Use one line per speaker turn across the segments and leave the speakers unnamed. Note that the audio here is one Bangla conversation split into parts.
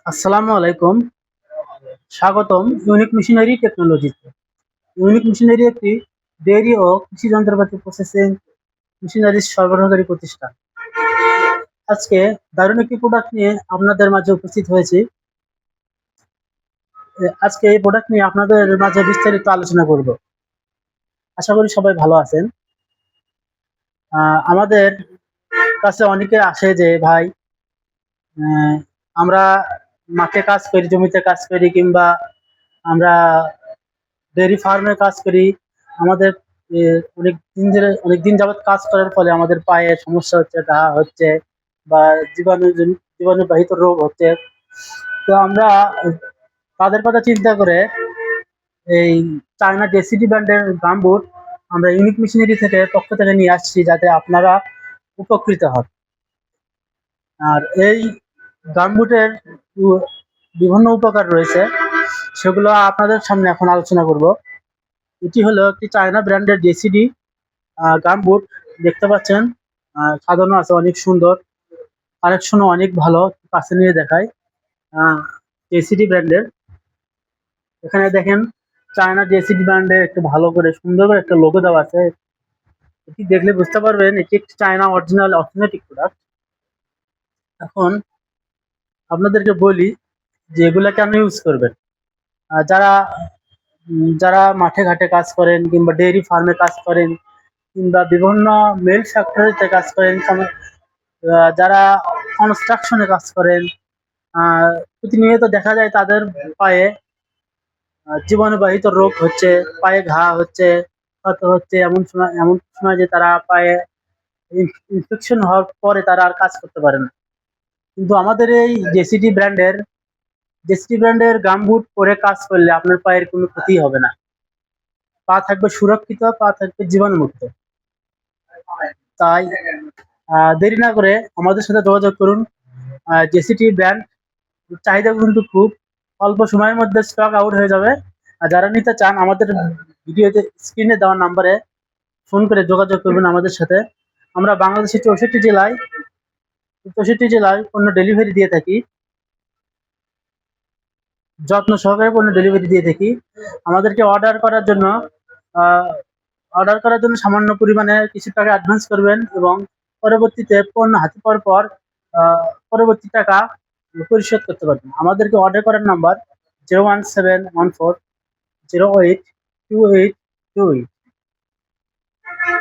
আসসালামু আলাইকুম। স্বাগতম ইউনিক মেশিনারি টেকনোলজিতে। ইউনিক মেশিনারি একটি ডেইরি ও কৃষি যন্ত্রপাতি প্রসেসিং মেশিনারিজ সরবরাহকারী প্রতিষ্ঠান। আজকে দারুণ একটি প্রোডাক্ট নিয়ে আপনাদের মাঝে উপস্থিত হয়েছি। আজকে এই প্রোডাক্ট নিয়ে আপনাদের মাঝে বিস্তারিত আলোচনা করব। আশা করি সবাই ভালো আছেন। আমাদের কাছে অনেকে আসে যে ভাই, আমরা মাঠে কাজ করি, জমিতে কাজ করি, কিংবা আমরা ডেইরি ফার্মে কাজ করি। আমাদের অনেক দিন যাবত কাজ করার ফলে আমাদের পায়ে সমস্যা হচ্ছে, ঘা হচ্ছে, বা জীবাণুবাহিত রোগ হচ্ছে। তো আমরা তাদের কথা চিন্তা করে এই চায়না ডেসিডি ব্র্যান্ডের গামবুট আমরা ইউনিক মেশিনারি থেকে পক্ষ থেকে নিয়ে আসছি, যাতে আপনারা উপকৃত হন। আর এই গামবুটের বিভিন্ন উপকার রয়েছে, সেগুলো আপনাদের সামনে এখন আলোচনা করব। এটি হলো একটি চায়না ব্র্যান্ডের ডেসিডি গামবুট। দেখতে পাচ্ছেন, সাজানো আছে অনেক সুন্দর, কালেকশনও অনেক ভালো। কাছে নিয়ে দেখায় ডেসিডি ব্র্যান্ডের। এখানে দেখেন, চায়না ডেসিডি ব্র্যান্ডের একটু ভালো করে সুন্দর করে একটা লোগো দেওয়া আছে। এটি দেখলে বুঝতে পারবেন এটি একটি চায়না অরিজিনাল অথেন্টিক প্রোডাক্ট। এখন আপনাদেরকে বলি যে এগুলা কেন ইউজ করবেন। যারা যারা মাঠে ঘাটে কাজ করেন, কিংবা ডেইরি ফার্মে কাজ করেন, কিংবা বিভিন্ন মেল ফ্যাক্টরিতে কাজ করেন, যারা কনস্ট্রাকশনে কাজ করেন, প্রতিনিয়ত দেখা যায় তাদের পায়ে জীবাণুবাহিত রোগ হচ্ছে, পায়ে ঘা হচ্ছে, ক্ষত হচ্ছে। এমন সময় যে তারা পায়ে ইনফেকশন হওয়ার পরে তারা আর কাজ করতে পারে না। কিন্তু আমাদের এই জেসিডি ব্র্যান্ডের গামবুট পরে কাজ করলে আপনার পায়ের কোনো ক্ষতি হবে না। পা থাকবে সুরক্ষিত, পা থাকবে জীবাণুমুক্ত। তাই দেরি না করে আমাদের সাথে যোগাযোগ করুন। জেসিডি ব্র্যান্ড চাহিদা কিন্তু খুব অল্প সময়ের মধ্যে স্টক আউট হয়ে যাবে। আর যারা নিতে চান, আমাদের ভিডিওতে স্ক্রিনে দেওয়া নাম্বারে ফোন করে যোগাযোগ করবেন আমাদের সাথে। আমরা বাংলাদেশের 64 জেলায় পণ্য ডেলিভারি দিয়ে থাকি, যত্ন সহকারে পণ্য ডেলিভারি দিয়ে থাকি। আমাদেরকে অর্ডার করার জন্য সামান্য পরিমাণে কিছু টাকা অ্যাডভান্স করবেন, এবং পরবর্তীতে পণ্য হাতে পাওয়ার পর পরবর্তী টাকা পরিশোধ করতে পারবেন। আমাদেরকে অর্ডার করার নাম্বার 01714082828,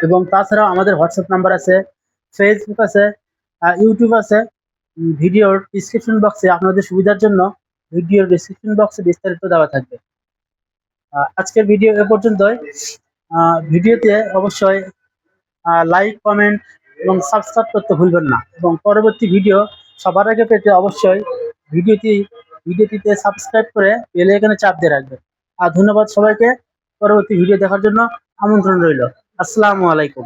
এবং তাছাড়াও আমাদের হোয়াটসঅ্যাপ নাম্বার আছে, ফেসবুক আছে, ইউটিউব আছে। ভিডিওর ডিসক্রিপশন বক্সে আপনাদের সুবিধার জন্য ভিডিওর ডিসক্রিপশন বক্সে বিস্তারিত দেওয়া থাকবে। আজকের ভিডিও এ পর্যন্তই। ভিডিওতে অবশ্যই লাইক, কমেন্ট এবং সাবস্ক্রাইব করতে ভুলবেন না, এবং পরবর্তী ভিডিও সবার আগে পেতে অবশ্যই ভিডিওটিতে সাবস্ক্রাইব করে বেল আইকনে চাপ দিয়ে রাখবেন। আর ধন্যবাদ সবাইকে। পরবর্তী ভিডিও দেখার জন্য আমন্ত্রণ রইল। আসসালামু আলাইকুম।